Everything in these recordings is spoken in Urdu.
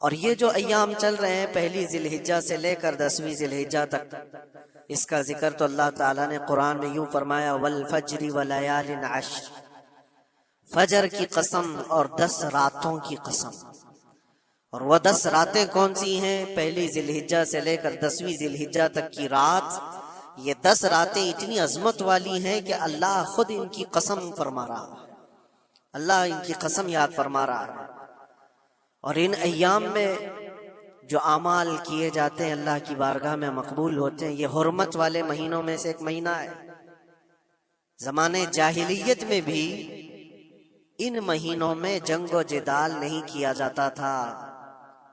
اور یہ جو ایام چل رہے ہیں پہلی ذی الحجہ سے لے کر 10ویں ذی الحجہ تک، اس کا ذکر تو اللہ تعالیٰ نے قرآن میں یوں فرمایا والفجر ولیال عشر، فجر کی قسم اور 10 راتوں کی قسم۔ اور وہ 10 راتیں کون سی ہیں؟ پہلی ذی الحجہ سے لے کر 10ویں ذی الحجہ تک کی رات، یہ 10 راتیں اتنی عظمت والی ہیں کہ اللہ خود ان کی قسم فرما رہا ہے، اللہ ان کی قسم یاد فرما رہا ہے۔ اور ان ایام میں جو اعمال کیے جاتے ہیں اللہ کی بارگاہ میں مقبول ہوتے ہیں۔ یہ حرمت والے مہینوں میں سے ایک مہینہ ہے۔ زمانے جاہلیت میں بھی ان مہینوں میں جنگ و جدال نہیں کیا جاتا تھا،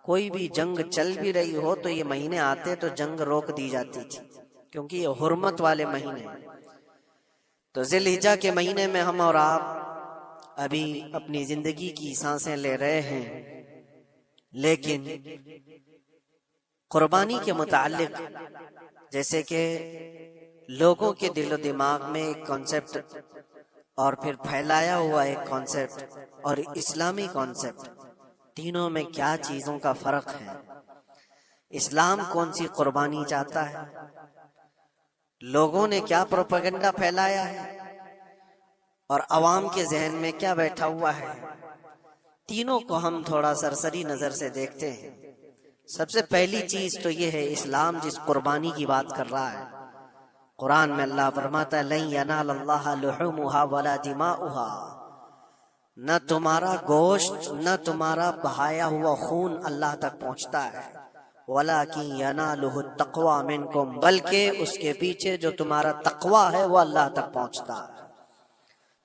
کوئی بھی جنگ چل بھی رہی ہو تو یہ مہینے آتے تو جنگ روک دی جاتی تھی، کیونکہ یہ حرمت والے مہینے ہیں۔ تو ذی الحجہ کے مہینے میں ہم اور آپ ابھی اپنی زندگی کی سانسیں لے رہے ہیں، لیکن قربانی کے متعلق جیسے کہ لوگوں کے دل و دماغ میں ایک کانسیپٹ اور پھر پھیلایا ہوا ایک کانسیپٹ اور اسلامی کانسیپٹ، تینوں میں کیا چیزوں کا فرق ہے؟ اسلام کون سی قربانی چاہتا ہے؟ لوگوں نے کیا پروپیگنڈا پھیلایا ہے؟ اور عوام کے ذہن میں کیا بیٹھا ہوا ہے؟ تینوں کو ہم تھوڑا سرسری نظر سے دیکھتے ہیں۔ سب سے پہلی چیز تو یہ ہے، اسلام جس قربانی کی بات کر رہا ہے، قرآن میں اللہ فرماتا ہے لن ینال اللہ لحومها ولا دماؤها، نہ تمہارا گوشت نہ تمہارا بہایا ہوا خون اللہ تک پہنچتا ہے، ولکن ینالہ التقوی منکم، بلکہ اس کے پیچھے جو تمہارا تقوی ہے وہ اللہ تک پہنچتا ہے۔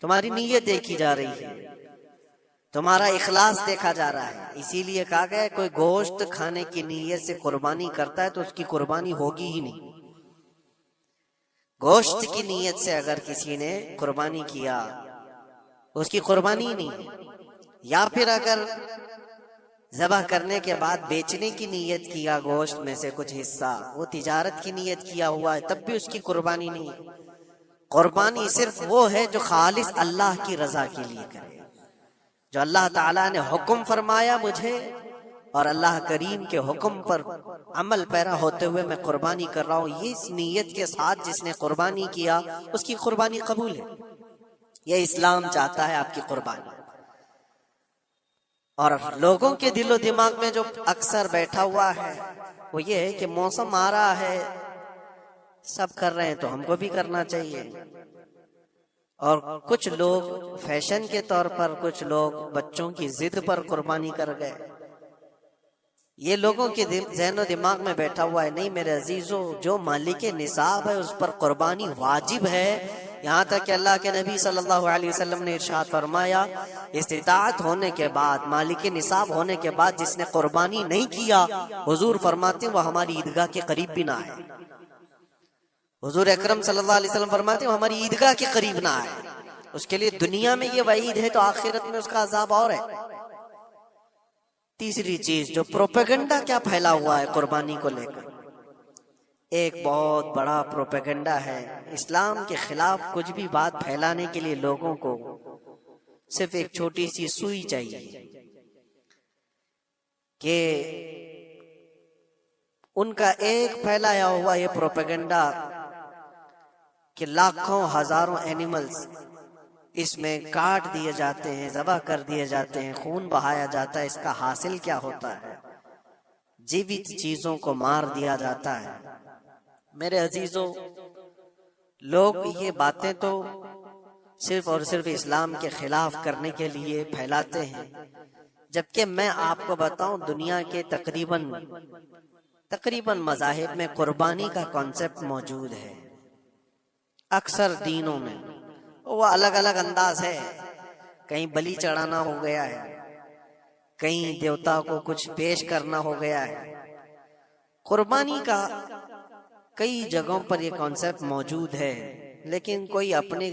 تمہاری نیت دیکھی جا رہی ہے، تمہارا اخلاص دیکھا جا رہا ہے۔ اسی لیے کہا گیا ہے کوئی گوشت کھانے کی نیت سے قربانی کرتا ہے تو اس کی قربانی ہوگی ہی نہیں۔ گوشت کی نیت سے اگر کسی نے قربانی کیا اس کی قربانی نہیں، یا پھر اگر ذبح کرنے کے بعد بیچنے کی نیت کیا گوشت میں سے کچھ حصہ، وہ تجارت کی نیت کیا ہوا ہے، تب بھی اس کی قربانی نہیں۔ قربانی صرف وہ ہے جو خالص اللہ کی رضا کے لیے کرے، جو اللہ تعالیٰ نے حکم فرمایا مجھے اور اللہ کریم کے حکم پر عمل پیرا ہوتے ہوئے میں قربانی کر رہا ہوں، یہ اس نیت کے ساتھ جس نے قربانی کیا اس کی قربانی قبول ہے۔ یہ اسلام چاہتا ہے آپ کی قربانی۔ اور لوگوں کے دل و دماغ میں جو اکثر بیٹھا ہوا ہے وہ یہ ہے کہ موسم آ رہا ہے، سب کر رہے ہیں تو ہم کو بھی کرنا چاہیے۔ اور کچھ لوگ فیشن کے طور پر، کچھ لوگ بچوں کی ضد پر قربانی کر گئے۔ یہ لوگوں کے ذہن و دماغ میں بیٹھا ہوا ہے۔ نہیں میرے عزیزو، جو مالک نصاب ہے اس پر قربانی واجب ہے، یہاں تک کہ اللہ کے نبی صلی اللہ علیہ وسلم نے ارشاد فرمایا استطاعت ہونے کے بعد، مالک نصاب ہونے کے بعد جس نے قربانی نہیں کیا، حضور فرماتے ہیں وہ ہماری عیدگاہ کے قریب بھی نہ آئے۔ حضور اکرم صلی اللہ علیہ وسلم فرماتے ہیں وہ ہماری عیدگاہ کے قریب نہ آئے۔ اس کے لیے دنیا میں یہ وعید ہے تو آخرت میں اس کا عذاب اور ہے۔ تیسری چیز جو پروپیگنڈا کیا پھیلا ہوا ہے قربانی کو لے کر، ایک بہت بڑا پروپیگنڈا ہے۔ اسلام کے خلاف کچھ بھی بات پھیلانے کے لیے لوگوں کو صرف ایک چھوٹی سی سوئی چاہیے کہ ان کا ایک پھیلایا ہوا یہ پروپیگنڈا کہ لاکھوں ہزاروں اینیملز اس میں کاٹ دیے جاتے ہیں، ذبح کر دیے جاتے ہیں، خون بہایا جاتا ہے، اس کا حاصل کیا ہوتا ہے؟ جیوت چیزوں کو مار دیا جاتا ہے۔ میرے عزیزو، لوگ یہ باتیں تو صرف اور صرف اسلام کے خلاف کرنے کے لیے پھیلاتے ہیں، جبکہ میں آپ کو بتاؤں دنیا کے تقریباً مذاہب میں قربانی کا کانسیپٹ موجود ہے۔ اکثر دینوں میں وہ الگ الگ انداز ہے، کہیں بلی چڑھانا ہو گیا ہے، کہیں دیوتا کو کچھ پیش کرنا ہو گیا ہے۔ قربانی کا کئی جگہوں پر یہ کانسیپٹ موجود ہے، لیکن کوئی اپنے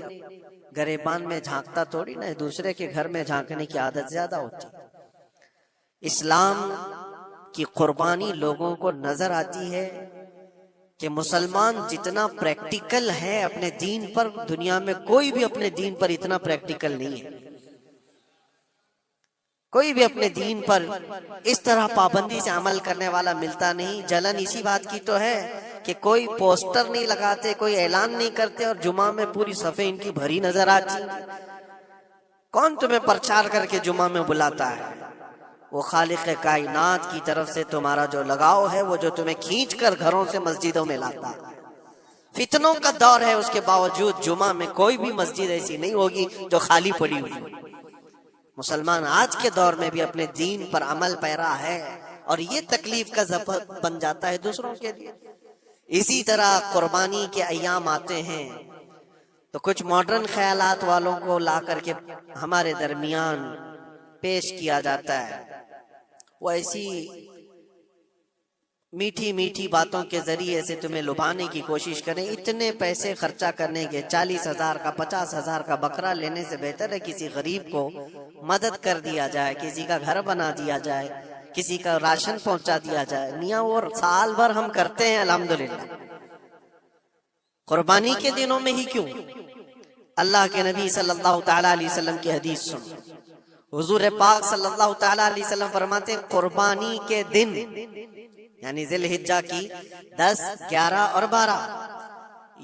گریبان میں جھانکتا تھوڑی نہ، دوسرے کے گھر میں جھانکنے کی عادت زیادہ ہوتی۔ اسلام کی قربانی لوگوں کو نظر آتی ہے کہ مسلمان جتنا پریکٹیکل ہے اپنے دین پر، دنیا میں کوئی بھی اپنے دین پر اتنا پریکٹیکل نہیں ہے۔ کوئی بھی اپنے دین پر اس طرح پابندی سے عمل کرنے والا ملتا نہیں۔ جلن اسی بات کی تو ہے کہ کوئی پوسٹر نہیں لگاتے، کوئی اعلان نہیں کرتے، اور جمعہ میں پوری صفیں ان کی بھری نظر آتی۔ کون تمہیں پرچار کر کے جمعہ میں بلاتا ہے؟ وہ خالق کائنات کی طرف سے تمہارا جو لگاؤ ہے، وہ جو تمہیں کھینچ کر گھروں سے مسجدوں میں لاتا ہے۔ فتنوں کا دور ہے، اس کے باوجود جمعہ میں کوئی بھی مسجد ایسی نہیں ہوگی جو خالی پڑی ہوئی۔ مسلمان آج کے دور میں بھی اپنے دین پر عمل پیرا ہے، اور یہ تکلیف کا سبب بن جاتا ہے دوسروں کے لیے۔ اسی طرح قربانی کے ایام آتے ہیں تو کچھ ماڈرن خیالات والوں کو لا کر کے ہمارے درمیان پیش کیا جاتا ہے۔ وہ ایسی میٹھی میٹھی باتوں کے ذریعے سے تمہیں لبھانے کی کوشش کریں۔ اتنے پیسے خرچہ کرنے کے، 40,000 کا 50,000 کا بکرا لینے سے بہتر ہے کسی غریب کو مدد کر دیا جائے، کسی کا گھر بنا دیا جائے، کسی کا راشن پہنچا دیا جائے۔ میاں وہ سال بھر ہم کرتے ہیں الحمدللہ، قربانی کے دنوں میں ہی کیوں؟ اللہ کے نبی صلی اللہ تعالیٰ علیہ وسلم کی حدیث سن۔ حضور پاک صلی اللہ تعالیٰ علیہ وسلم فرماتے ہیں قربانی کے دن، یعنی ذی الحجہ کی 10، 11 اور 12،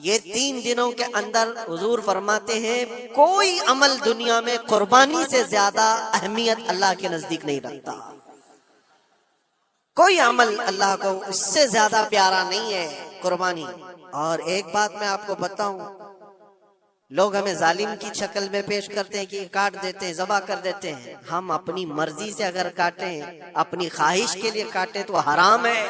یہ 3 دنوں کے اندر حضور فرماتے ہیں کوئی عمل دنیا میں قربانی سے زیادہ اہمیت اللہ کے نزدیک نہیں رکھتا۔ کوئی عمل اللہ کو اس سے زیادہ پیارا نہیں ہے قربانی۔ اور ایک بات میں آپ کو بتاؤں، لوگ ہمیں ظالم کی شکل میں پیش کرتے ہیں کہ کاٹ دیتے ہیں، ذبح کر دیتے ہیں۔ ہم اپنی مرضی سے اگر کاٹیں، اپنی خواہش کے لیے کاٹیں تو حرام ہے،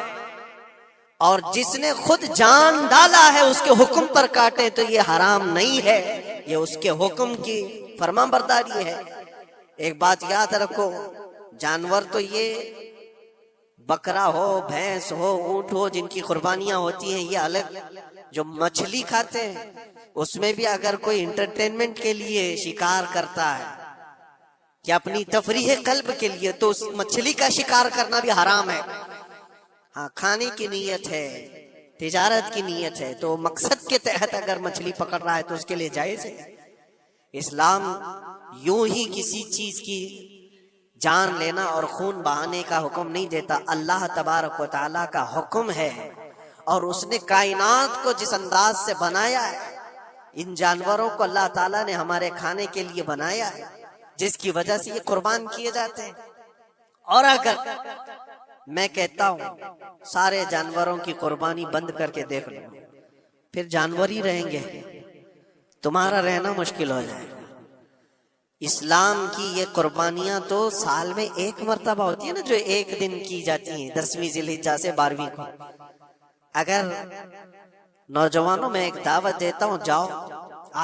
اور جس نے خود جان ڈالا ہے اس کے حکم پر کاٹے تو یہ حرام نہیں ہے، یہ اس کے حکم کی فرمان برداری ہے۔ ایک بات یاد رکھو، جانور تو یہ بکرا ہو، بھینس ہو، اونٹ ہو، جن کی قربانیاں ہوتی ہیں یہ الگ۔ جو مچھلی کھاتے ہیں اس میں بھی اگر کوئی انٹرٹینمنٹ کے لیے شکار کرتا ہے کہ اپنی تفریح قلب کے لیے، تو اس مچھلی کا شکار کرنا بھی حرام ہے۔ ہاں، کھانے کی نیت ہے، تجارت کی نیت ہے، تو مقصد کے تحت اگر مچھلی پکڑ رہا ہے تو اس کے لیے جائز ہے۔ اسلام یوں ہی کسی چیز کی جان لینا اور خون بہانے کا حکم نہیں دیتا۔ اللہ تبارک و تعالیٰ کا حکم ہے، اور اس نے کائنات کو جس انداز سے بنایا ہے، ان جانوروں کو اللہ تعالیٰ نے ہمارے کھانے کے لیے بنایا ہے، جس کی وجہ سے یہ قربان کیے جاتے ہیں۔ اور اگر میں کہتا ہوں سارے جانوروں کی قربانی بند کر کے دیکھ لو، پھر جانور ہی رہیں گے، تمہارا رہنا مشکل ہو جائے گا۔ اسلام کی یہ قربانیاں تو سال میں ایک مرتبہ ہوتی ہے نا، جو ایک دن کی جاتی ہیں، 10ویں ذی الحجہ سے 12ویں کو۔ اگر نوجوانوں میں ایک دعوت دیتا ہوں، جاؤ،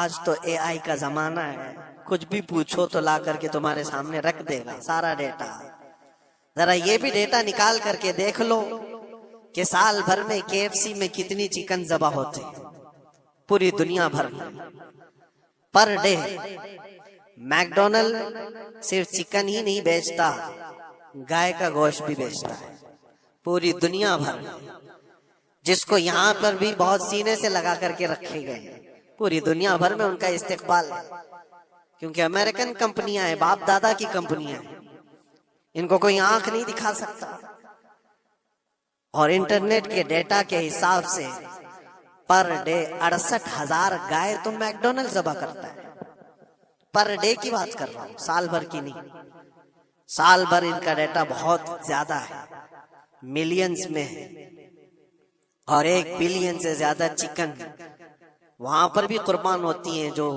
آج تو AI کا زمانہ ہے، کچھ بھی پوچھو تو لا کر کے تمہارے سامنے رکھ دے گا سارا ڈیٹا۔ ذرا یہ بھی ڈیٹا نکال کر کے دیکھ لو کہ سال بھر میں KFC میں کتنی چکن ذبح ہوتے ہیں پوری دنیا بھر میں پر ڈے۔ میکڈونلڈ صرف چکن ہی نہیں بیچتا، گائے کا گوشت بھی بیچتا ہے پوری دنیا بھر میں، جس کو یہاں پر بھی بہت سینے سے لگا کر کے رکھے گئے۔ پوری دنیا بھر میں ان کا استقبال ہے، کیونکہ امریکن کمپنیاں ہیں، باپ دادا کی کمپنیاں ہیں، ان کو کوئی آنکھ نہیں دکھا سکتا۔ اور انٹرنیٹ کے ڈیٹا کے حساب سے پر ڈے 68,000 گائے تو میکڈونلڈ ذبح کرتا ہے۔ پر ڈے کی بات کر رہا ہوں، سال بھر کی نہیں۔ سال بھر ان کا ڈیٹا بہت زیادہ ہے، ملینز میں ہے، اور 1 بلین سے زیادہ چکن وہاں پر بھی قربان ہوتی ہیں جو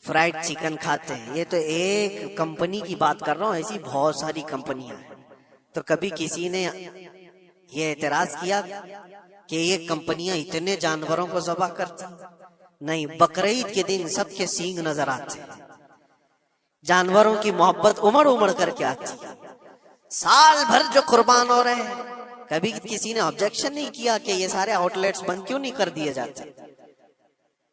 فرائیڈ چکن کھاتے ہیں۔ یہ تو ایک کمپنی کی بات کر رہا ہوں، ایسی بہت ساری کمپنیاں ہیں۔ تو کبھی کسی نے یہ اعتراض کیا کہ یہ کمپنیاں اتنے جانوروں کو ذبح کرتی؟ نہیں، بقرعید کے دن سب کے سینگ نظر آتے ہیں، جانوروں کی محبت امڑ امڑ کر کے آتی ہے۔ سال بھر جو قربان ہو رہے ہیں، کبھی کسی نے آبجیکشن نہیں کیا کہ یہ سارے آؤٹ لیٹس بند کیوں نہیں کر دیے جاتے،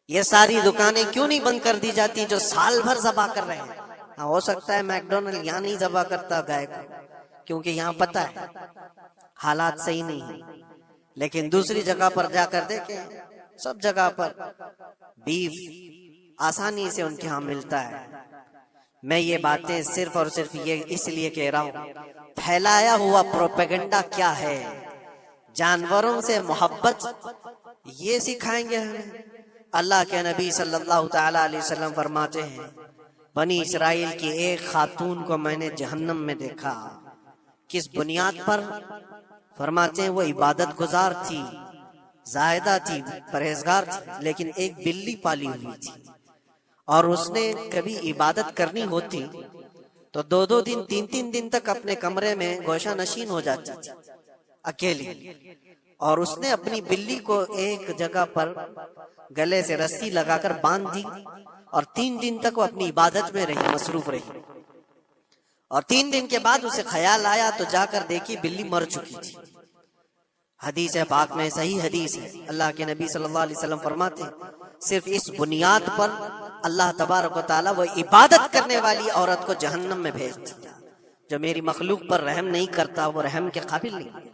یہ ساری دکانیں کیوں نہیں بند کر دی جاتی جو سال بھر ذبح کر رہے ہیں۔ ہو سکتا ہے میکڈونلڈ یہاں نہیں ذبح کرتا گائے کو، کیونکہ یہاں پتہ ہے حالات صحیح نہیں ہیں، لیکن دوسری جگہ پر جا کر دیکھیں، سب جگہ پر بیف آسانی سے ان کے ہاں ملتا ہے۔ میں یہ باتیں صرف اور صرف یہ اس لیے کہہ رہا ہوں، پھیلایا ہوا پروپیگنڈا کیا ہے؟ جانوروں سے محبت یہ سکھائیں گے ہمیں؟ اللہ کے نبی صلی اللہ تعالی علیہ وسلم فرماتے ہیں، بنی اسرائیل کی ایک خاتون کو میں نے جہنم میں دیکھا۔ کس بنیاد پر؟ فرماتے ہیں وہ عبادت گزار تھی، زاہدہ تھی، پرہیزگار تھی، لیکن ایک بلی پالی ہوئی تھی، اور اس نے کبھی عبادت کرنی ہوتی تو 2 دن 3 دن تک اپنے کمرے میں گوشہ نشین ہو جاتی تھی اکیلی، اور اس نے اپنی بلی کو ایک جگہ پر گلے سے رسی لگا کر باندھ دی، اور 3 دن تک وہ اپنی عبادت میں رہی، مصروف رہی، اور 3 دن کے بعد اسے خیال آیا تو جا کر دیکھی بلی مر چکی تھی۔ حدیث پاک میں، صحیح حدیث ہے، اللہ کے نبی صلی اللہ علیہ وسلم فرماتے ہیں صرف اس بنیاد پر اللہ تبارک و تعالیٰ وہ عبادت کرنے والی عورت کو جہنم میں بھیج دیا۔ جو میری مخلوق پر رحم نہیں کرتا وہ رحم کے قابل نہیں۔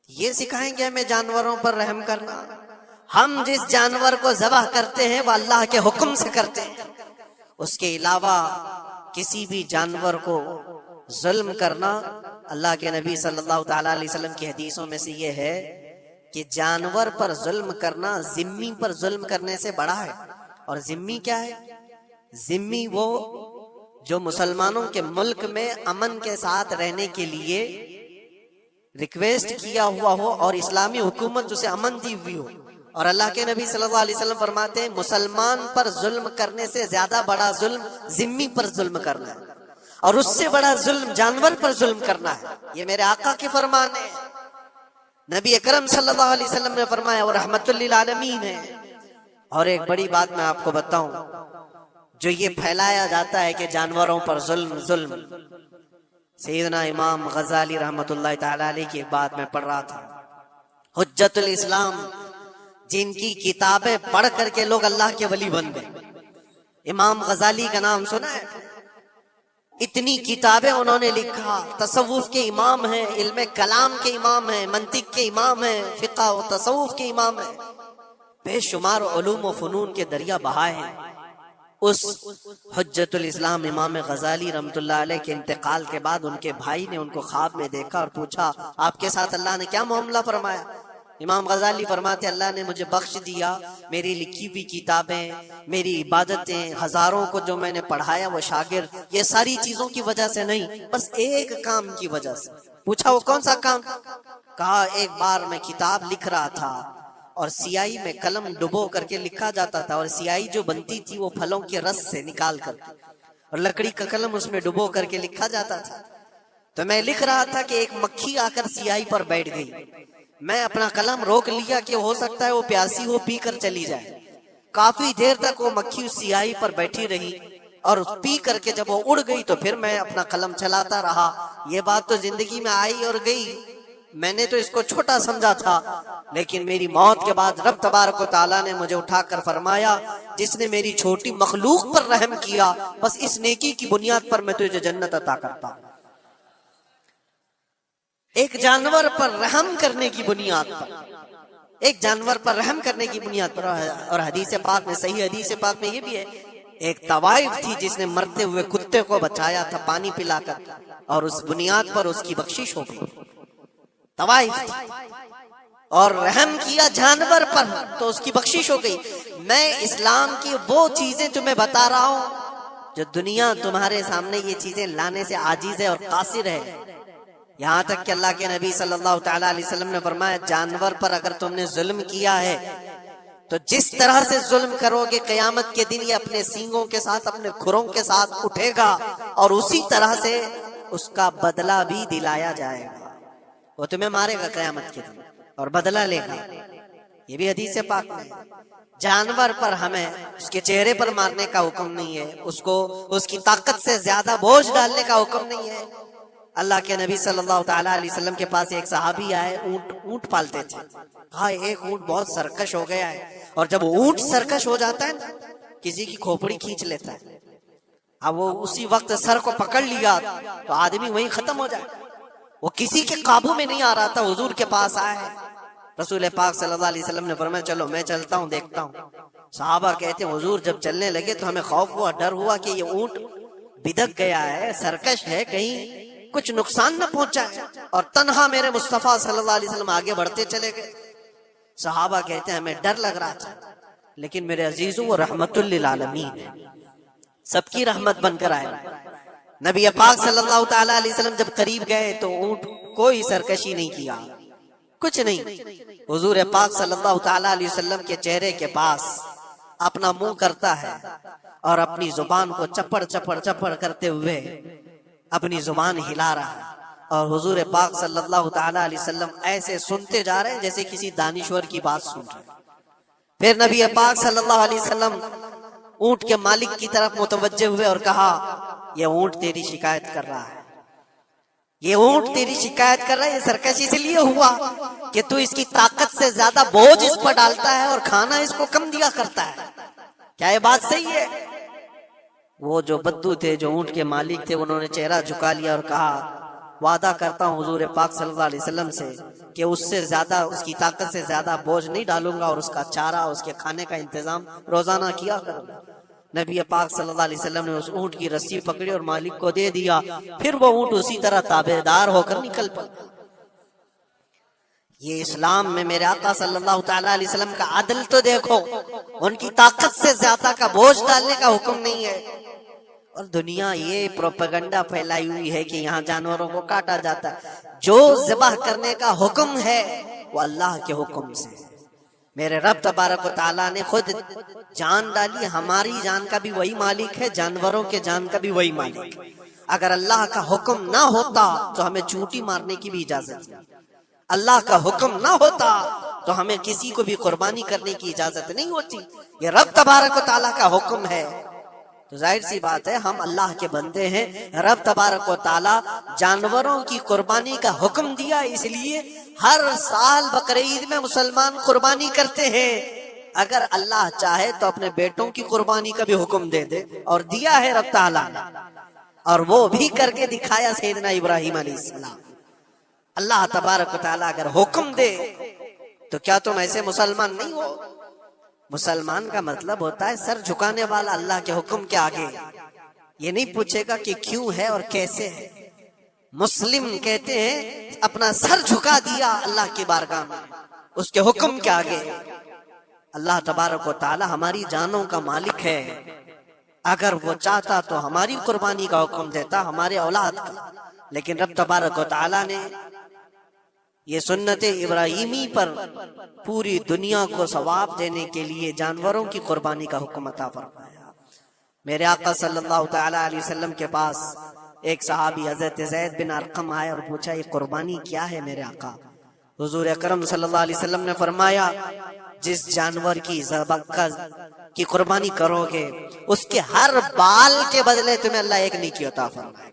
یہ سکھائیں گے ہمیں جانوروں پر رحم کرنا؟ ہم جس جانور کو ذبح کرتے ہیں وہ اللہ کے حکم سے کرتے ہیں، اس کے علاوہ کسی بھی جانور کو ظلم کرنا، اللہ کے نبی صلی اللہ تعالی علیہ وسلم کی حدیثوں میں سے یہ ہے کہ جانور پر ظلم کرنا ذمی پر ظلم کرنے سے بڑا ہے۔ اور ذمی کیا ہے؟ ذمی وہ جو مسلمانوں کے ملک میں امن کے ساتھ رہنے کے لیے ریکویسٹ کیا ہوا ہو اور اسلامی حکومت اسے امن دی ہوئی ہو، اور اللہ کے نبی صلی اللہ علیہ وسلم فرماتے ہیں مسلمان پر ظلم کرنے سے زیادہ بڑا ظلم ذمی پر ظلم کرنا ہے، اور اس سے بڑا ظلم جانور پر ظلم کرنا ہے۔ یہ میرے آقا کے فرمان ہے، نبی اکرم صلی اللہ علیہ وسلم نے فرمایا، وہ رحمت للعالمین ہے۔ اور ایک بڑی بات میں آپ کو بتاؤں، جو یہ پھیلایا جاتا ہے کہ جانوروں پر ظلم، سیدنا امام غزالی رحمت اللہ تعالی علیہ کی ایک بات میں پڑھ رہا تھا، حجت الاسلام، جن کی کتابیں پڑھ کر کے لوگ اللہ کے ولی بن گئے۔ امام غزالی کا نام سنا ہے؟ اتنی کتابیں انہوں نے لکھا، تصوف کے امام ہیں، علم کلام کے امام ہیں، منطق کے امام ہیں، فقہ و تصوف کے امام ہیں، بے شمار علوم و فنون کے دریا بہائے ہیں۔ اس حجت الاسلام امام غزالی رحمت اللہ علیہ کے انتقال کے بعد ان کے بھائی نے ان کو خواب میں دیکھا اور پوچھا، آپ کے ساتھ اللہ نے کیا معاملہ فرمایا؟ امام غزالی فرماتے اللہ نے مجھے بخش دیا، میری لکھی ہوئی کتابیں، میری عبادتیں، ہزاروں کو جو میں نے پڑھایا وہ شاگرد، یہ ساری چیزوں کی وجہ سے نہیں، بس ایک کام کی وجہ سے۔ پوچھا وہ کون سا کام؟ کہا ایک بار میں کتاب لکھ رہا تھا اور سیاہی میں قلم ڈبو کر کے لکھا جاتا تھا، اور سیاہی جو بنتی تھی وہ پھلوں کے رس سے نکال کر، اور لکڑی کا قلم اس میں ڈبو کر کے لکھا جاتا تھا۔ تو میں لکھ رہا تھا کہ ایک مکھی آ کر سیاہی پر بیٹھ گئی، میں اپنا قلم روک لیا کہ ہو سکتا ہے وہ پیاسی ہو، پی کر چلی جائے۔ کافی دیر تک وہ مکھی اس سیاہی پر بیٹھی رہی، اور پی کر کے جب وہ اڑ گئی تو پھر میں اپنا قلم چلاتا رہا۔ یہ بات تو زندگی میں آئی اور گئی، میں نے تو اس کو چھوٹا سمجھا تھا، لیکن میری موت کے بعد رب تبارک و تعالیٰ نے مجھے اٹھا کر فرمایا، جس نے میری چھوٹی مخلوق پر رحم کیا، بس اس نیکی کی بنیاد پر میں تجھے جنت عطا کرتا ہوں۔ ایک جانور پر رحم کرنے کی بنیاد پر، ایک جانور پر رحم کرنے کی بنیاد پر، اور حدیث پاک میں، صحیح حدیث پاک میں یہ بھی ہے، ایک طوائف تھی جس نے مرتے ہوئے کتے کو بچایا تھا پانی پلا کر، اور اس بنیاد پر اس کی بخشش ہو گئی۔ طوائف تھی اور رحم کیا جانور پر تو اس کی بخشش ہو گئی۔ میں اسلام کی وہ چیزیں تمہیں بتا رہا ہوں جو دنیا تمہارے سامنے یہ چیزیں لانے سے عاجز ہے اور قاصر ہے، یہاں تک کہ اللہ کے نبی صلی اللہ تعالی علیہ وسلم نے فرمایا جانور پر اگر تم نے ظلم کیا ہے تو جس طرح سے ظلم کرو گے قیامت کے دن یہ اپنے سینگوں کے ساتھ، اپنے کھروں کے ساتھ اٹھے گا، اور اسی طرح سے اس کا بدلہ بھی دلایا جائے گا، وہ تمہیں مارے گا قیامت کے دن اور بدلہ لے گا۔ یہ بھی حدیث پاک میں۔ جانور پر ہمیں اس کے چہرے پر مارنے کا حکم نہیں ہے، اس کو اس کی طاقت سے زیادہ بوجھ ڈالنے کا حکم نہیں ہے۔ اللہ کے نبی صلی اللہ تعالی علیہ وسلم کے پاس ایک صحابی آئے، اونٹ پالتے تھے، کہا ایک اونٹ بہت سرکش ہو گیا ہے، اور جب اونٹ سرکش ہو جاتا ہے کسی کی کھوپڑی کھینچ لیتا ہے، اب وہ اسی وقت سر کو پکڑ لیا تو آدمی وہیں ختم ہو جائے، وہ کسی کے قابو میں نہیں آ رہا تھا، حضور کے پاس آئے، رسول پاک صلی اللہ علیہ وسلم نے فرمایا چلو میں چلتا ہوں دیکھتا ہوں۔ صحابہ کہتے ہیں حضور جب چلنے لگے تو ہمیں خوف ہوا، ڈر ہوا کہ یہ اونٹ بدک گیا ہے، سرکش ہے، کہیں کچھ نقصان نہ پہنچائے، اور تنہا میرے مصطفیٰ صلی اللہ علیہ وسلم آگے بڑھتے چلے گئے۔ صحابہ کہتے ہیں ہمیں ڈر لگ رہا تھا، لیکن میرے عزیزوں وہ رحمت للعالمین ہے، سب کی رحمت بن کر آئے۔ نبی پاک صلی اللہ تعالی علیہ وسلم جب قریب گئے تو اونٹ کوئی سرکشی نہیں کیا، کچھ نہیں۔ حضور پاک صلی اللہ تعالی علیہ وسلم کے چہرے کے پاس اپنا منہ کرتا ہے اور اپنی زبان کو چپڑ چپڑ چپڑ کرتے ہوئے اپنی زبان ہلا رہا ہے، اور حضور پاک صلی اللہ تعالی علیہ وسلم ایسے سنتے جا رہے ہیں جیسے کسی دانشور کی بات سن رہے ہیں۔ پھر نبی پاک صلی اللہ علیہ وسلم اونٹ کے مالک کی طرف متوجہ ہوئے اور کہا یہ اونٹ تیری شکایت کر رہا ہے، یہ اونٹ تیری شکایت کر رہا ہے، یہ سرکشی اس لیے ہوا کہ تو اس کی طاقت سے زیادہ بوجھ اس پر ڈالتا ہے اور کھانا اس کو کم دیا کرتا ہے۔ کیا یہ بات صحیح ہے؟ وہ جو بدو تھے، جو اونٹ کے مالک تھے، انہوں نے چہرہ جھکا لیا اور کہا وعدہ کرتا ہوں حضور پاک صلی اللہ علیہ وسلم سے کہ اس سے زیادہ، اس کی طاقت سے زیادہ بوجھ نہیں ڈالوں گا، اور اس کا چارہ، اس کے کھانے کا انتظام روزانہ کیا کروں گا۔ نبی پاک صلی اللہ علیہ وسلم نے اس اونٹ کی رسی پکڑی اور مالک کو دے دیا، پھر وہ اونٹ اسی طرح تابعدار ہو کر نکل پڑا۔ یہ اسلام میں میرے آقا صلی اللہ تعالی علیہ وسلم کا عدل تو دیکھو، ان کی طاقت سے زیادہ کا بوجھ ڈالنے کا حکم نہیں ہے۔ اور دنیا یہ پروپیگنڈا پھیلائی ہوئی ہے کہ یہاں جانوروں کو کاٹا جاتا ہے، جو ذبح کرنے کا حکم ہے وہ اللہ کے حکم سے۔ میرے رب تبارک و تعالیٰ نے خود جان ڈالی، ہماری جان کا بھی وہی مالک ہے، جانوروں کے جان کا بھی وہی مالک ہے۔ اگر اللہ کا حکم نہ ہوتا تو ہمیں چونٹی مارنے کی بھی اجازت نہیں، اللہ کا حکم نہ ہوتا تو ہمیں کسی کو بھی قربانی کرنے کی اجازت نہیں ہوتی۔ یہ رب تبارک و تعالیٰ کا حکم ہے، تو ظاہر سی بات ہے ہم اللہ کے بندے ہیں۔ رب تبارک و تعالیٰ جانوروں کی قربانی کا حکم دیا، اس لیے ہر سال بقرعید میں مسلمان قربانی کرتے ہیں۔ اگر اللہ چاہے تو اپنے بیٹوں کی قربانی کا بھی حکم دے دے، اور دیا ہے رب تعالیٰ نے، اور وہ بھی کر کے دکھایا سیدنا ابراہیم علیہ السلام۔ اللہ تبارک و تعالیٰ اگر حکم دے تو کیا تم ایسے مسلمان نہیں ہو؟ مسلمان کا مطلب ہوتا ہے سر جھکانے والا اللہ کے حکم کے آگے، یہ نہیں پوچھے گا کہ کیوں ہے اور کیسے ہے۔ مسلم کہتے ہیں اپنا سر جھکا دیا اللہ کی بارگاہ میں، اس کے حکم کے آگے۔ اللہ تبارک و تعالی ہماری جانوں کا مالک ہے، اگر وہ چاہتا تو ہماری قربانی کا حکم دیتا، ہمارے اولاد کا، لیکن رب تبارک و تعالی نے یہ سنت ابراہیمی پر پوری دنیا کو ثواب دینے کے لیے جانوروں کی قربانی کا حکم عطا فرمایا۔ میرے آقا صلی اللہ تعالی علیہ وسلم کے پاس ایک صحابی حضرت زید بن ارقم آئے اور پوچھا یہ قربانی کیا ہے میرے آقا؟ حضور اکرم صلی اللہ علیہ وسلم نے فرمایا جس جانور کی ذبح کی قربانی کرو گے اس کے ہر بال کے بدلے تمہیں اللہ ایک نیکی عطا فرمائے گا۔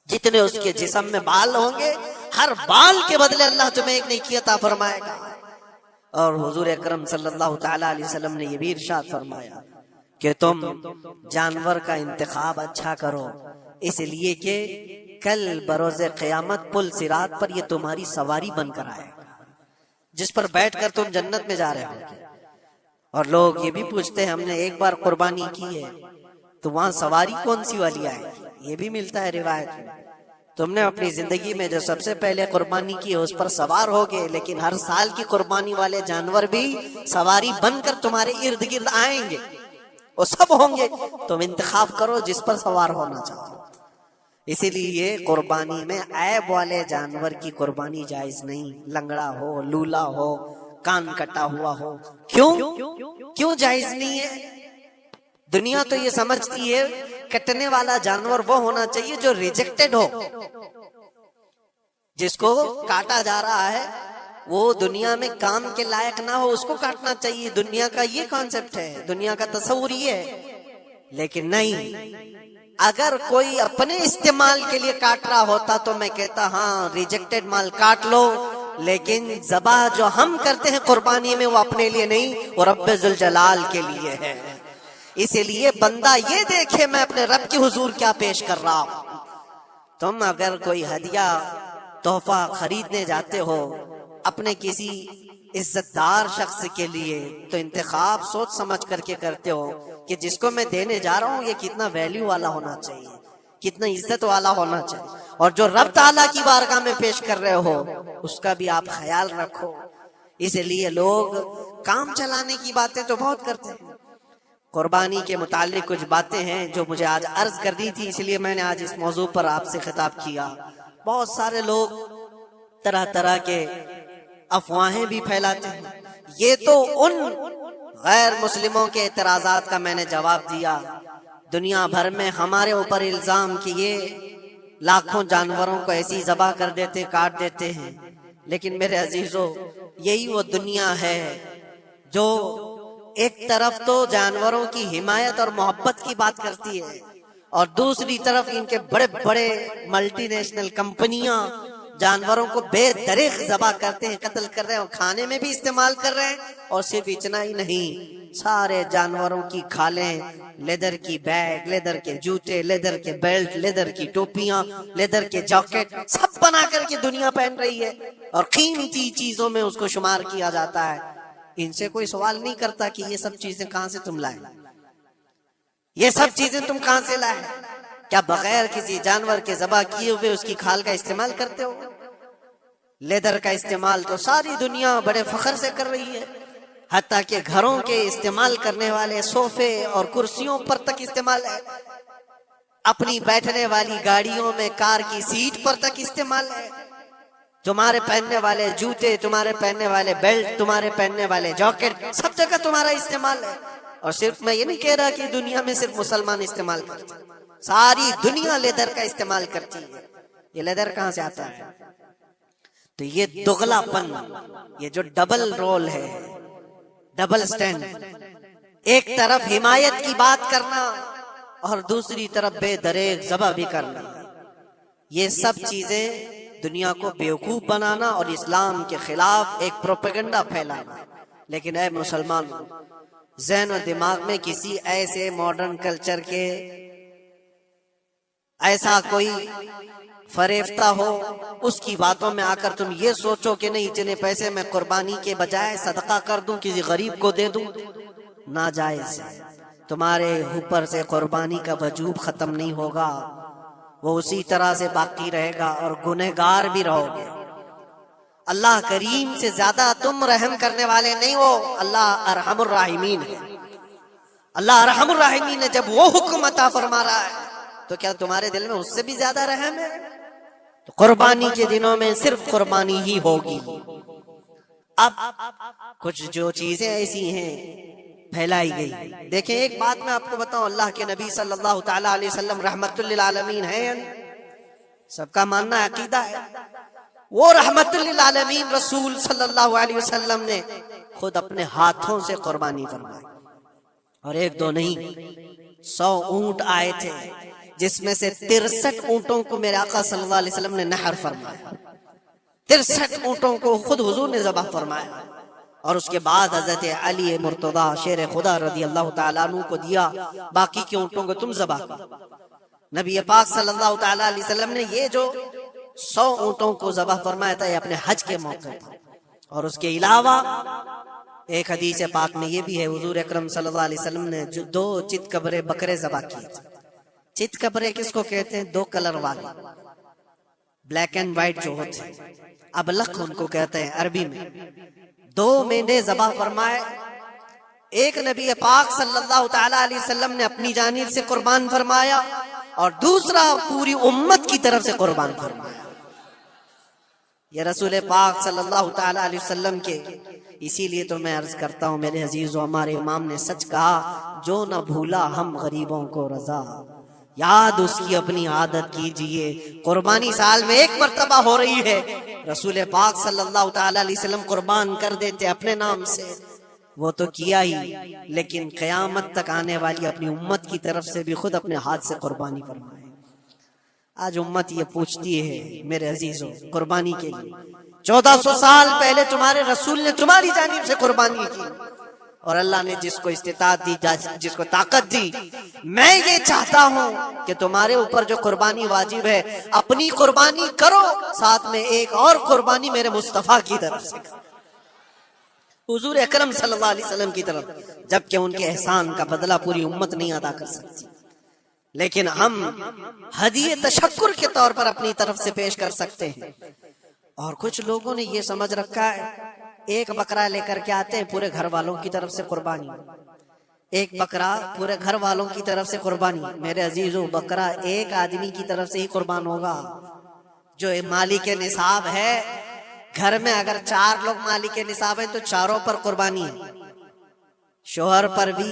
جتنے اس کے جسم میں بال ہوں گے ہر بال کے بدلے اللہ تمہیں ایک نیکی عطا فرمائے گا۔ اور حضور اکرم صلی اللہ تعالی علیہ وسلم نے یہ بھی ارشاد فرمایا کہ تم جانور کا انتخاب اچھا کرو، اس لیے کہ کل بروز قیامت پل صراط پر یہ تمہاری سواری بن کر آئے گا، جس پر بیٹھ کر تم جنت میں جا رہے ہو۔ اور لوگ یہ بھی پوچھتے ہیں ہم نے ایک بار قربانی کی ہے تو وہاں سواری کون سی والی آئے گی؟ یہ بھی ملتا ہے روایت میں، تم نے اپنی زندگی میں جو سب سے پہلے قربانی کی ہے اس پر سوار ہوگے، لیکن ہر سال کی قربانی والے جانور بھی سواری بن کر تمہارے ارد گرد آئیں گے، وہ سب ہوں گے، تم انتخاب کرو جس پر سوار ہونا چاہو۔ اسی لیے قربانی میں عیب والے جانور کی قربانی جائز نہیں، لنگڑا ہو، لولا ہو، کان کٹا ہوا ہو۔ کیوں جائز نہیں ہے؟ دنیا تو یہ سمجھتی ہے کٹنے والا جانور وہ ہونا چاہیے جو ریجیکٹڈ ہو، جس کو کاٹا جا رہا ہے وہ دنیا میں کام کے لائق نہ ہو، اس کو کاٹنا چاہیے۔ دنیا کا یہ کانسیپٹ ہے، دنیا کا تصور یہ ہے، لیکن نہیں، اگر کوئی اپنے استعمال کے لیے کاٹ رہا ہوتا تو میں کہتا ہاں ریجیکٹڈ مال کاٹ لو، لیکن ذبح جو ہم کرتے ہیں قربانی میں وہ اپنے لیے نہیں، وہ رب ذوالجلال کے لیے ہے۔ اسی لیے بندہ یہ دیکھے میں اپنے رب کی حضور کیا پیش کر رہا ہوں۔ تم اگر کوئی ہدیہ تحفہ خریدنے جاتے ہو، اپنے کسی عزت دار شخص کے لیے تو انتخاب سوچ سمجھ کر کے کرتے ہو کہ جس کو میں دینے جا رہا ہوں یہ کتنا ویلیو والا ہونا چاہیے، کتنا عزت والا ہونا چاہیے، اور جو رب تعالیٰ کی بارگاہ میں پیش کر رہے ہو اس کا بھی آپ خیال رکھو۔ اس لیے لوگ کام چلانے کی باتیں تو بہت کرتے ہیں، قربانی کے متعلق کچھ باتیں ہیں جو مجھے آج عرض کرنی تھی، اس لیے میں نے آج اس موضوع پر آپ سے خطاب کیا۔ بہت سارے لوگ طرح طرح کے افواہیں بھی پھیلاتے ہیں، یہ تو ان غیر مسلموں کے اعتراضات کا میں نے جواب دیا۔ دنیا بھر میں ہمارے اوپر الزام کیے، لاکھوں جانوروں کو ایسی ذبح کر دیتے، کاٹ دیتے ہیں، لیکن میرے عزیزو یہی وہ دنیا ہے جو ایک طرف تو جانوروں کی حمایت اور محبت کی بات کرتی ہے، اور دوسری طرف ان کے بڑے بڑے ملٹی نیشنل کمپنیاں جانوروں کو بے دریغ ذبح کرتے ہیں، قتل کر رہے ہیں، اور کھانے میں بھی استعمال کر رہے ہیں۔ اور صرف اتنا ہی نہیں، سارے جانوروں کی کھالیں، لیدر کی بیگ، لیدر کے جوتے، لیدر کے بیلٹ، لیدر کی ٹوپیاں، لیدر کے جاکٹ، سب بنا کر کے دنیا پہن رہی ہے، اور قیمتی چیزوں میں اس کو شمار کیا جاتا ہے۔ ان سے کوئی سوال نہیں کرتا کہ یہ سب چیزیں کہاں سے تم لائے، یہ سب چیزیں تم کہاں سے لائے؟ کیا بغیر کسی جانور کے ذبح کیے ہوئے اس کی کھال کا استعمال کرتے ہو؟ لیدر کا استعمال تو ساری دنیا بڑے فخر سے کر رہی ہے، حتیٰ کہ گھروں کے استعمال کرنے والے صوفے اور کرسیوں پر تک استعمال ہے، اپنی بیٹھنے والی گاڑیوں میں کار کی سیٹ پر تک استعمال ہے۔ تمہارے پہننے والے جوتے، تمہارے پہننے والے بیلٹ، تمہارے پہننے والے جاکٹ، سب جگہ تمہارا استعمال ہے۔ اور صرف میں یہ نہیں کہہ رہا کہ دنیا میں صرف مسلمان استعمال کرتے ہیں، ساری دنیا لیدر کا استعمال کرتی ہے۔ یہ لیدر کہاں سے آتا ہے؟ تو یہ دغلا پن، یہ جو ڈبل رول ہے، ڈبل سٹینڈ، ایک طرف حمایت کی بات کرنا اور دوسری طرف بے دریغ ذبح بھی کرنا، یہ سب چیزیں دنیا کو بیوقوف بنانا اور اسلام کے خلاف ایک پروپیگنڈا پھیلانا۔ لیکن اے مسلمان، ذہن و دماغ میں کسی ایسے ماڈرن کلچر کے ایسا کوئی فریفتہ ہو، اس کی باتوں میں آ کر تم یہ سوچو کہ نہیں اتنے پیسے میں قربانی کے بجائے صدقہ کر دوں، کسی غریب کو دے دوں، ناجائز ہے۔ تمہارے اوپر سے قربانی کا وجوب ختم نہیں ہوگا، وہ اسی طرح سے باقی رہے گا اور گنہگار بھی رہو گے۔ اللہ کریم سے زیادہ تم رحم کرنے والے نہیں ہو، اللہ ارحم الراحمین ہے۔ اللہ ارحم الراحمین ہے، جب وہ حکم عطا فرما رہا ہے تو کیا تمہارے دل میں اس سے بھی زیادہ رحم ہے؟ تو قربانی کے دنوں میں صرف قربانی ہی ہوگی۔ اب کچھ جو چیزیں ایسی ہیں پھیلائی گئی، دیکھیں ایک بات میں آپ کو بتاؤں، اللہ کے نبی صلی اللہ تعالی علیہ وسلم رحمت للعالمین ہیں، سب کا ماننا عقیدہ ہے، وہ رحمت للعالمین رسول صلی اللہ علیہ وسلم نے خود اپنے ہاتھوں سے قربانی فرمائی، اور ایک دو نہیں، 100 اونٹ آئے تھے، جس میں سے 63 اونٹوں کو میرے آقا صلی اللہ علیہ وسلم نے نحر فرمایا، 63 اونٹوں کو خود حضور نے ذبح فرمایا، اور اس کے بعد حضرت علی مرتضیٰ شیر خدا رضی اللہ تعالیٰ عنہ کو دیا، باقی کے اونٹوں کو تم ذبح کرو۔ نبی پاک صلی اللہ تعالیٰ علیہ وسلم نے یہ جو 100 اونٹوں کو ذبح فرمایا تھا، یہ اپنے حج کے موقع تھا، اور اس کے علاوہ ایک حدیث پاک میں یہ بھی ہے، حضور اکرم صلی اللہ علیہ وسلم نے جو 2 چت کبرے بکرے ذبح کیے تھے۔ چت کبرے کس کو کہتے ہیں؟ 2 کلر والے، بلیک اینڈ وائٹ جو ہوتے ہیں، ابلق ان کو کہتے ہیں عربی میں۔ 2 مینڈے ذبح فرمائے، ایک نبی پاک صلی اللہ تعالیٰ علیہ وسلم نے اپنی جانب سے قربان فرمایا، اور دوسرا پوری امت کی طرف سے قربان فرمایا۔ یہ رسول پاک صلی اللہ تعالیٰ علیہ وسلم کے، اسی لیے تو میں عرض کرتا ہوں میرے عزیزو، ہمارے امام نے سچ کہا، جو نہ بھولا ہم غریبوں کو رضا، یاد اس کی اپنی عادت کیجئے۔ قربانی سال میں 1 مرتبہ ہو رہی ہے، رسول پاک صلی اللہ تعالیٰ علیہ وسلم قربان کر دیتے اپنے نام سے، وہ تو کیا ہی، لیکن قیامت تک آنے والی اپنی امت کی طرف سے بھی خود اپنے ہاتھ سے قربانی فرمائے۔ آج امت یہ پوچھتی ہے میرے عزیزو، قربانی کے لیے 1400 سال پہلے تمہارے رسول نے تمہاری جانب سے قربانی کی، اور اللہ نے جس کو استطاعت دی، جس کو طاقت دی، میں یہ چاہتا ہوں کہ تمہارے اوپر جو قربانی واجب ہے، اپنی قربانی کرو، ساتھ میں ایک اور قربانی میرے مصطفیٰ کی طرف سے کرو۔ حضور اکرم صلی اللہ علیہ وسلم کی طرف، جبکہ ان کے احسان کا بدلہ پوری امت نہیں ادا کر سکتی، لیکن ہم ہدیہ تشکر کے طور پر اپنی طرف سے پیش کر سکتے ہیں۔ اور کچھ لوگوں نے یہ سمجھ رکھا ہے ایک بکرا لے کر کے آتے ہیں پورے گھر والوں کی طرف سے قربانی، ایک بکرا پورے گھر والوں کی طرف سے قربانی۔ میرے عزیزو، بکرا ایک آدمی کی طرف سے ہی قربان ہوگا جو مالک نصاب ہے۔ گھر میں اگر 4 لوگ مالک نصاب ہیں تو چاروں پر قربانی ہے، شوہر پر بھی،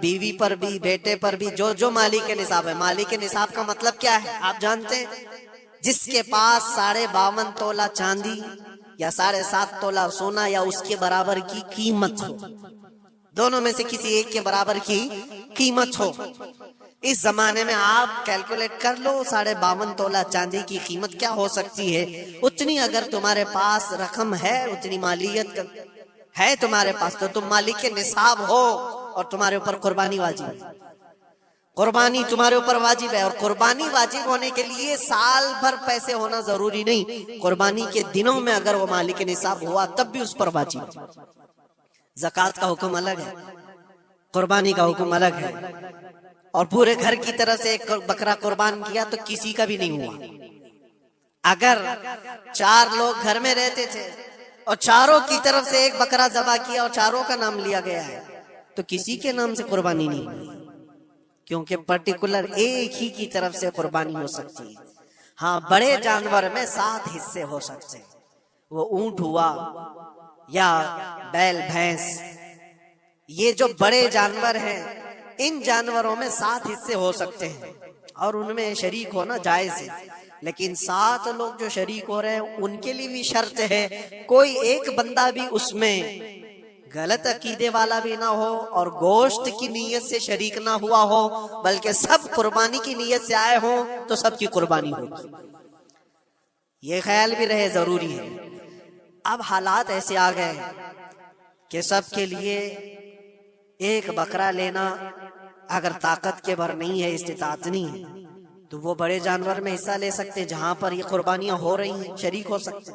بیوی پر بھی، بیٹے پر بھی، جو مالک نصاب ہے۔ مالک نصاب کا مطلب کیا ہے آپ جانتے ہیں؟ جس کے پاس 52.5 تولہ چاندی یا 7.5 تولہ سونا یا اس کے برابر کی قیمت ہو، دونوں میں سے کسی ایک کے برابر کی قیمت ہو۔ اس زمانے میں آپ کیلکولیٹ کر لو 52.5 تولہ چاندی کی قیمت کیا ہو سکتی ہے۔ اتنی اگر تمہارے پاس رقم ہے، اتنی مالیت ہے تمہارے پاس، تو تم مالک نصاب ہو اور تمہارے اوپر قربانی واجب ہے۔ قربانی تمہارے اوپر واجب ہے، اور قربانی واجب ہونے کے لیے سال بھر پیسے ہونا ضروری نہیں، قربانی کے دنوں میں اگر وہ مالک نصاب ہوا تب بھی اس پر واجب ہے۔ زکوٰۃ کا حکم الگ ہے، قربانی کا حکم الگ ہے۔ اور پورے گھر کی طرف سے ایک بکرا قربان کیا تو کسی کا بھی نہیں ہوا۔ اگر 4 لوگ گھر میں رہتے تھے اور چاروں کی طرف سے ایک بکرا ذبح کیا اور چاروں کا نام لیا گیا ہے تو کسی کے نام سے قربانی نہیں ہوئی، کیونکہ پرٹیکولر ایک ہی کی طرف سے قربانی ہو سکتی ہے۔ ہاں، بڑے جانور میں 7 حصے ہو سکتے ہیں، وہ اونٹ ہوا یا بیل بھینس، یہ جو بڑے جانور ہیں ان جانوروں میں 7 حصے ہو سکتے ہیں، اور ان میں شریک ہونا جائز ہے۔ لیکن 7 لوگ جو شریک ہو رہے ہیں ان کے لیے بھی شرط ہے کوئی ایک بندہ بھی اس میں غلط عقیدے والا بھی نہ ہو اور گوشت کی نیت سے شریک نہ ہوا ہو، بلکہ سب قربانی کی نیت سے آئے ہوں تو سب کی قربانی ہوگی۔ یہ خیال بھی رہے ضروری ہے۔ اب حالات ایسے آ گئے کہ سب کے لیے ایک بکرا لینا اگر طاقت کے بھر نہیں ہے، استطاعت نہیں ہے، تو وہ بڑے جانور میں حصہ لے سکتے، جہاں پر یہ قربانیاں ہو رہی ہیں شریک ہو سکتے۔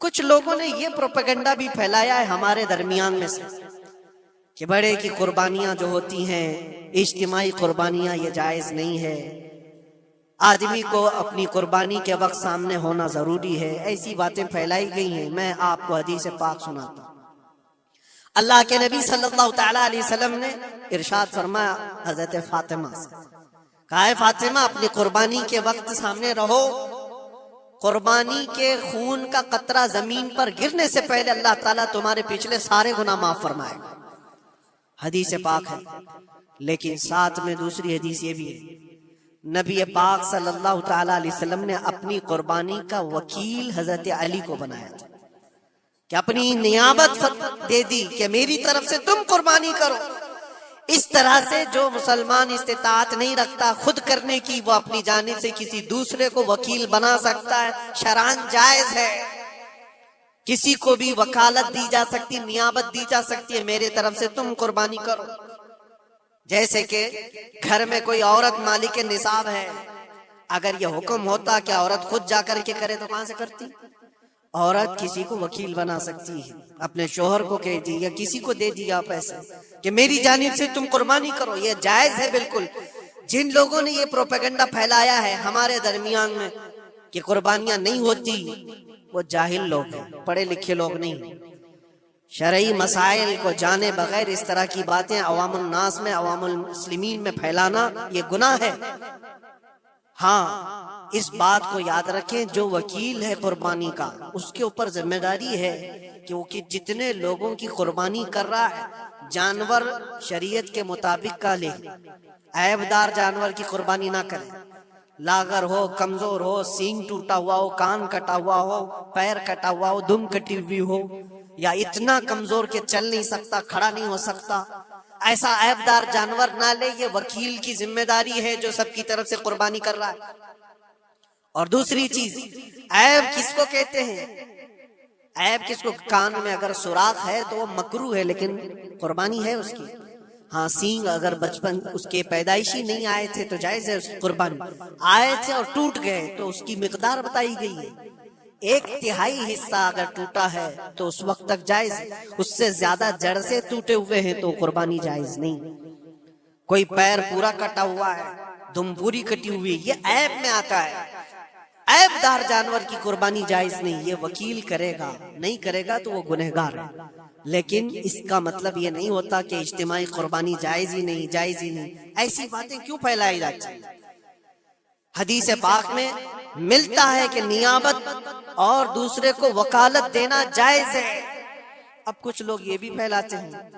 کچھ لوگوں نے یہ پروپیگنڈا بھی پھیلایا ہے ہمارے درمیان میں سے کہ بڑے کی قربانیاں جو ہوتی ہیں اجتماعی قربانیاں، یہ جائز نہیں ہے، آدمی کو اپنی قربانی کے وقت سامنے ہونا ضروری ہے۔ ایسی باتیں پھیلائی گئی ہیں۔ میں آپ کو حدیث پاک سناتا ہوں۔ اللہ کے نبی صلی اللہ تعالیٰ علیہ وسلم نے ارشاد فرمایا حضرت فاطمہ سے، کہا ہے فاطمہ اپنی قربانی کے وقت سامنے رہو، قربانی کے خون کا قطرہ زمین پر گرنے سے پہلے اللہ تعالیٰ تمہارے پچھلے سارے گناہ معاف فرمائے گا۔ حدیث پاک ہے، لیکن ساتھ میں دوسری حدیث یہ بھی ہے، نبی پاک صلی اللہ تعالیٰ علیہ وسلم نے اپنی قربانی کا وکیل حضرت علی کو بنایا تھا، کہ اپنی نیابت دے دی کہ میری طرف سے تم قربانی کرو۔ اس طرح سے جو مسلمان استطاعت نہیں رکھتا خود کرنے کی، وہ اپنی جانب سے کسی دوسرے کو وکیل بنا سکتا ہے، شرعاً جائز ہے۔ کسی کو بھی وکالت دی جا سکتی، نیابت دی جا سکتی ہے، میرے طرف سے تم قربانی کرو۔ جیسے کہ گھر میں کوئی عورت مالک نصاب ہے، اگر یہ حکم ہوتا کہ عورت خود جا کر کے کرے تو کہاں سے کرتی؟ عورت کسی کو وکیل بنا سکتی ہے، اپنے شوہر کو کہہ دی یا کسی کو دے دیا پیسے کہ میری جانب سے تم قربانی کرو، یہ جائز ہے بالکل۔ جن لوگوں نے یہ پروپیگنڈا پھیلایا ہے ہمارے درمیان میں کہ قربانیاں نہیں ہوتی، وہ جاہل لوگ ہیں، پڑھے لکھے لوگ نہیں۔ شرعی مسائل کو جانے بغیر اس طرح کی باتیں عوام الناس میں، عوام المسلمین میں پھیلانا یہ گناہ ہے۔ ہاں، اس بات کو یاد رکھیں، جو وکیل ہے قربانی کا اس کے اوپر ذمہ داری ہے کہ وہ جتنے لوگوں کی قربانی کر رہا ہے جانور شریعت کے مطابق کا لے، عیب دار جانور کی قربانی نہ کرے، لاغر ہو، کمزور ہو، سینگ ٹوٹا ہوا ہو، کان کٹا ہوا ہو، پیر کٹا ہوا ہو، دم کٹی ہوئی ہو، یا اتنا کمزور کہ چل نہیں سکتا، کھڑا نہیں ہو سکتا، ایسا عیب دار جانور نہ لے۔ یہ وکیل کی ذمہ داری ہے جو سب کی طرف سے قربانی کر رہا ہے۔ اور دوسری چیز، عیب کس کو کہتے ہیں؟ عیب کس کو؟ کان میں اگر سوراخ ہے تو وہ مکروہ ہے لیکن قربانی ہے اس کی۔ ہاں، سینگ اگر بچپن اس کے پیدائشی نہیں آئے تھے تو جائز ہے اس کی قربانی، آئے تھے اور ٹوٹ گئے تو اس کی مقدار بتائی گئی ہے ایک تہائی حصہ اگر ٹوٹا ہے تو اس وقت تک جائز، اس سے زیادہ جڑ سے ٹوٹے ہوئے ہیں تو قربانی جائز نہیں۔ کوئی پیر پورا کٹا ہوا ہے، دم پوری کٹی ہوئی، یہ عیب میں آتا ہے، عیب دار جانور کی قربانی جائز نہیں، یہ وکیل کرے گا، نہیں کرے گا تو وہ گنہگار ہے۔ لیکن اس کا مطلب یہ نہیں ہوتا کہ اجتماعی قربانی جائز ہی نہیں، جائز ہی نہیں، ایسی باتیں کیوں پھیلائی جاتی ہیں؟ حدیث پاک میں ملتا ہے کہ نیابت اور دوسرے کو وکالت دینا جائز ہے۔ اب کچھ لوگ یہ بھی پھیلاتے ہیں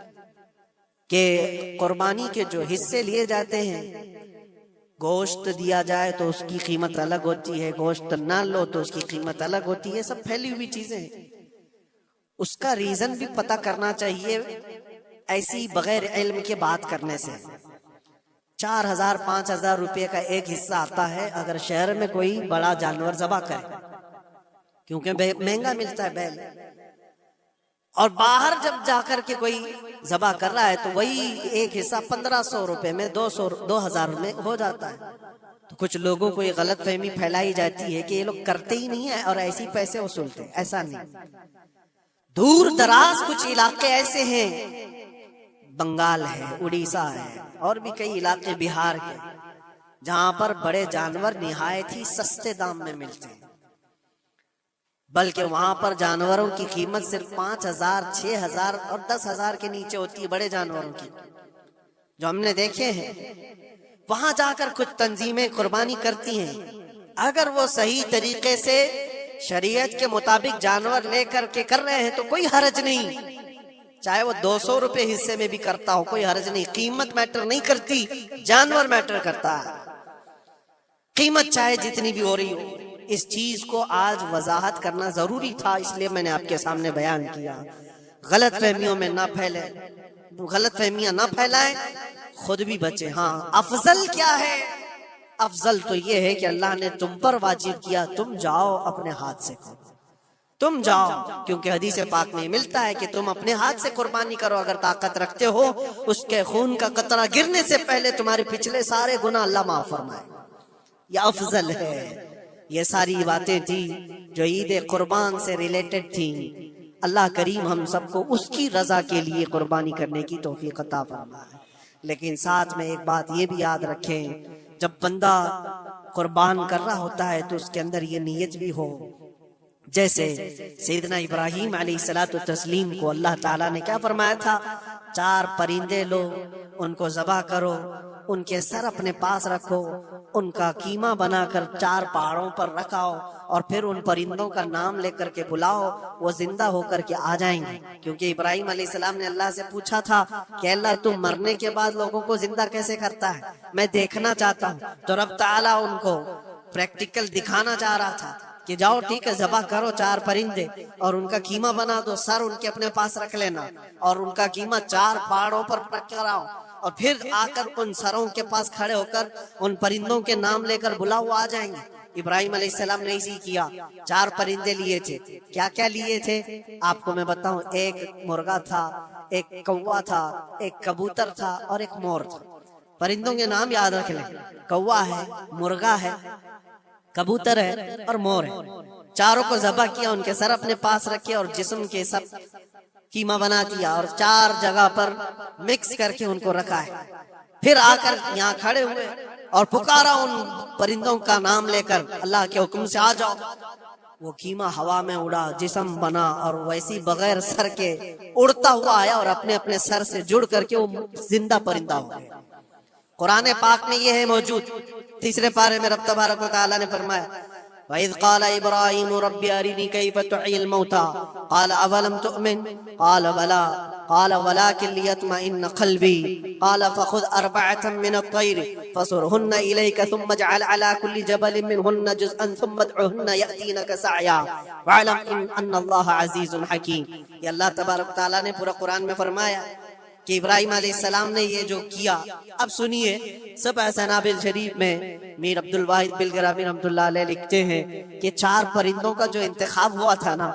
کہ قربانی کے جو حصے لیے جاتے ہیں، گوشت دیا جائے تو اس کی قیمت الگ ہوتی ہے، گوشت نہ لو تو اس کی قیمت الگ ہوتی ہے، سب پھیلی ہوئی چیزیں ہیں۔ اس کا ریزن بھی پتہ کرنا چاہیے، ایسی بغیر علم کے بات کرنے سے۔ 4000 5000 روپے کا ایک حصہ آتا ہے اگر شہر میں کوئی بڑا جانور ذبح کرے، کیونکہ مہنگا ملتا ہے بیل، اور باہر جب جا کر کے کوئی ذبح کر رہا ہے تو وہی ایک حصہ 1500 روپے میں 2000 میں ہو جاتا ہے۔ تو کچھ لوگوں کو یہ غلط فہمی پھیلائی جاتی ہے کہ یہ لوگ کرتے ہی نہیں ہیں اور ایسے پیسے وصولتے ہیں، ایسا نہیں۔ دور دراز کچھ علاقے ایسے ہیں، بنگال ہے، اڑیسہ ہے، اور بھی کئی علاقے بہار کے، جہاں پر بڑے جانور نہایت ہی سستے دام میں ملتے ہیں، بلکہ وہاں پر جانوروں کی قیمت صرف 5000 6000 اور 10000 کے نیچے ہوتی ہے، بڑے جانوروں کی جو ہم نے دیکھے ہیں۔ وہاں جا کر کچھ تنظیمیں قربانی کرتی ہیں، اگر وہ صحیح طریقے سے شریعت کے مطابق جانور لے کر کے کر رہے ہیں تو کوئی حرج نہیں، چاہے وہ 200 روپے حصے میں بھی کرتا ہو، کوئی حرج نہیں۔ قیمت میٹر نہیں کرتی، جانور میٹر کرتا ہے، قیمت چاہے جتنی بھی ہو رہی ہو۔ اس چیز کو آج وضاحت کرنا ضروری تھا، اس لیے میں نے آپ کے سامنے بیان کیا۔ غلط فہمیوں میں نہ پھیلے، غلط فہمیاں نہ پھیلائیں، خود بھی بچیں۔ ہاں، افضل کیا ہے؟ افضل تو یہ ہے کہ اللہ نے تم پر واجب کیا، تم جاؤ اپنے ہاتھ سے کرو، تم جاؤ، کیونکہ حدیث پاک میں ملتا ہے کہ تم اپنے ہاتھ سے قربانی کرو اگر طاقت رکھتے ہو، اس کے خون کا قطرہ گرنے سے پہلے تمہارے پچھلے سارے گناہ اللہ معاف فرمائے۔ یہ افضل ہے۔ یہ ساری باتیں تھی جو عید قربان سے ریلیٹڈ تھیں۔ اللہ کریم ہم سب کو اس کی رضا کے لیے قربانی کرنے کی توفیق عطا فرمائے۔ لیکن ساتھ میں ایک بات یہ بھی یاد رکھیں، جب بندہ قربان کر رہا ہوتا ہے تو اس کے اندر یہ نیت بھی ہو، جیسے سیدنا ابراہیم علیہ الصلوۃ والتسلیم کو اللہ تعالیٰ نے کیا فرمایا تھا؟ 4 پرندے لو، ان کو ذبح کرو، ان کے سر اپنے پاس رکھو، ان کا قیمہ بنا کر 4 پہاڑوں پر رکھاؤ، اور پھر ان پرندوں کا نام لے کر کے بلاؤ، وہ زندہ ہو کر کے آ جائیں گے۔ کیونکہ ابراہیم علیہ السلام نے اللہ سے پوچھا تھا کہ اللہ تم مرنے کے بعد لوگوں کو زندہ کیسے کرتا ہے، میں دیکھنا چاہتا ہوں۔ تو رب تعالیٰ ان کو پریکٹیکل دکھانا چاہ رہا تھا کہ جاؤ ٹھیک ہے، ذبح کرو 4 پرندے اور ان کا قیمہ بنا دو، سر ان کے اپنے پاس رکھ لینا، اور ان کا قیمہ 4 پہاڑوں پر رکھ کر آؤ، اور پھر آ کر ان سروں کے پاس کھڑے ہو کر ان پرندوں کے نام لے کر بلاؤ، آ جائیں گے۔ ابراہیم علیہ السلام نے اسی کیا، 4 پرندے لیے تھے۔ کیا کیا لیے تھے آپ کو میں بتاؤں؟ ایک مرغا تھا، ایک کوا تھا، ایک کبوتر تھا، اور ایک مور تھا۔ پرندوں کے نام یاد رکھ لیں، کوا ہے، مرغا ہے، کبوتر ہے اور مور ہے۔ 4 کو ذبح کیا، ان کے سر اپنے پاس رکھے اور جسم کے سب قیمہ بنا دیا، اور 4 جگہ پر مکس کر کے ان کو رکھا ہے۔ پھر آ کر یہاں کھڑے ہوئے اور پکارا ان پرندوں کا نام لے کر، اللہ کے حکم سے آ جاؤ۔ وہ قیمہ ہوا میں اڑا، جسم بنا، اور ویسی بغیر سر کے اڑتا ہوا آیا اور اپنے اپنے سر سے جڑ کر کے وہ زندہ پرندہ ہو گیا۔ قرآن پاک میں یہ ہے موجود، 3 پارے میں رب تبارک و تعالیٰ نے فرمایا وَإِذْ قَالَ إِبْرَاهِيمُ رَبِّ أَرِنِي كَيْفَ تُحْيِي الْمَوْتَى قَالَ أَوَلَمْ تُؤْمِنْ قَالَ بَلَىٰ قَالَ وَلَٰكِنْ لِيَطْمَئِنَّ قَلْبِي قَالَ فَخُذْ 4 مِنَ الطَّيْرِ فَصُرْهُنَّ إِلَيْكَ ثُمَّ اجْعَلْ عَلَىٰ كُلِّ جَبَلٍ مِّنْهُنَّ جُزْءًا ثُمَّ ادْعُهُنَّ يَأْتِينَكَ سَعْيًا وَاعْلَمْ أَنَّ اللَّهَ عَزِيزٌ حَكِيمٌ۔ یہ اللہ تبارک و تعالیٰ نے پورا قرآن میں فرمایا کہ ابراہیم علیہ السلام نے یہ جو کیا۔ اب سنیے، سب سنابل شریف میں میر عبد الواحد بلگرامی رحمۃ اللہ علیہ لکھتے ہیں کہ 4 پرندوں کا جو انتخاب ہوا تھا نا،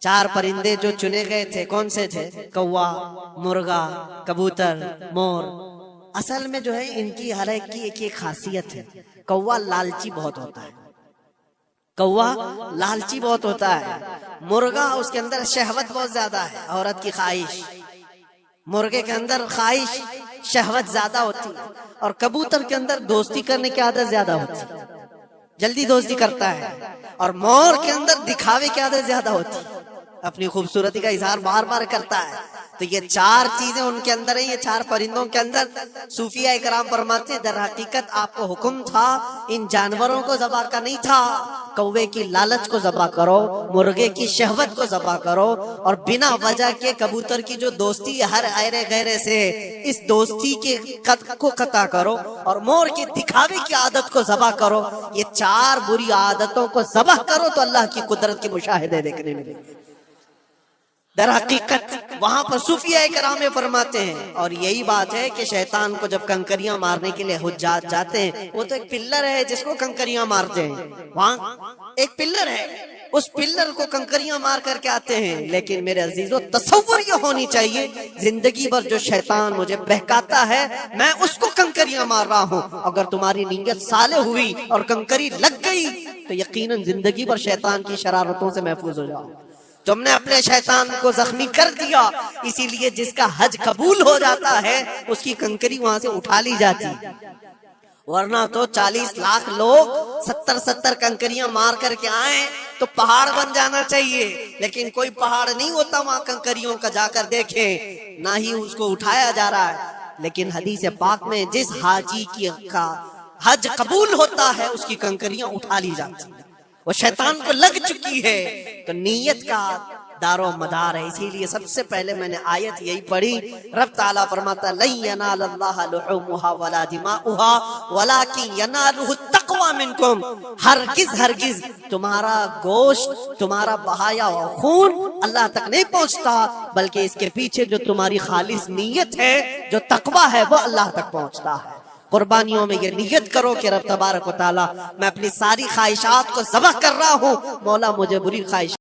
4 پرندے جو چنے گئے تھے، کون سے تھے؟ کوا، مرغا، کبوتر، مور۔ اصل میں جو ہے ان کی ہر ایک کی ایک خاصیت ہے۔ کوا لالچی بہت ہوتا ہے، کوا لالچی بہت ہوتا ہے، مرغا اس کے اندر شہوت بہت زیادہ ہے، عورت کی خواہش، مرغے کے اندر خواہش شہوت زیادہ ہوتی ہے، اور کبوتر کے اندر دوستی کرنے کی عادت زیادہ ہوتی ہے، جلدی دوستی کرتا ہے، اور مور کے اندر دکھاوے کی عادت زیادہ ہوتی ہے، اپنی خوبصورتی کا اظہار بار بار کرتا ہے۔ تو یہ چار چیزیں ان کے اندر ہیں، یہ چار پرندوں کے اندر۔ صوفیاء کرام فرماتے ہیں در حقیقت آپ کو حکم تھا ان جانوروں کو ذبح کا نہیں تھا، کوے کی لالچ کو ذبح کرو، مرغے کی شہوت کو ذبح کرو، اور بنا وجہ کے کبوتر کی جو دوستی ہر ایرے غیرے سے، اس دوستی کے کو قطع کرو، اور مور کی دکھاوے کی عادت کو ذبح کرو۔ یہ چار بری عادتوں کو ذبح کرو تو اللہ کی قدرت کے مشاہدے دیکھنے ملیں گے۔ در حقیقت وہاں پر صوفیاء کرام فرماتے ہیں، اور یہی بات ہے کہ شیطان کو جب کنکریاں مارنے کے لیے حجاج جاتے ہیں، وہ تو ایک پلر ہے جس کو کنکریاں مارتے ہیں، وہاں ایک پلر ہے، اس پلر کو کنکریاں مار کر کے آتے ہیں۔ لیکن میرے عزیزو تصور یہ ہونی چاہیے، زندگی بھر جو شیطان مجھے بہکاتا ہے میں اس کو کنکریاں مار رہا ہوں، اگر تمہاری نیت صالح ہوئی اور کنکری لگ گئی تو یقیناً زندگی بھر شیطان کی شرارتوں سے محفوظ ہو جاؤ۔ تم نے اپنے شیطان کو زخمی کر دیا، اسی لیے جس کا حج قبول ہو جاتا ہے اس کی کنکری وہاں سے اٹھا لی جاتی، ورنہ تو 40 لاکھ لوگ 70 کنکریاں مار کر کے آئیں تو پہاڑ بن جانا چاہیے، لیکن کوئی پہاڑ نہیں ہوتا وہاں کنکریوں کا، جا کر دیکھیں نہ ہی اس کو اٹھایا جا رہا ہے۔ لیکن حدیث پاک میں جس حاجی کا حج قبول ہوتا ہے اس کی کنکریاں اٹھا لی جاتی ہیں، وہ شیطان کو لگ چکی ہے۔ تو نیت کا دار و مدار ہے، اسی لیے سب سے پہلے میں نے آیت یہی پڑھی، رب تعالیٰ فرماتا لن ینال اللہ لحومها ولا دماؤها ولکن ینالہ التقوی منکم، ہرگز تمہارا گوشت، تمہارا بہایا ہوا خون اللہ تک نہیں پہنچتا، بلکہ اس کے پیچھے جو تمہاری خالص نیت ہے، جو تقوی ہے، وہ اللہ تک پہنچتا ہے۔ قربانیوں میں یہ نیت کرو کہ رب تبارک و تعالیٰ میں اپنی ساری خواہشات کو ذبح کر رہا ہوں، مولا مجھے بری خواہش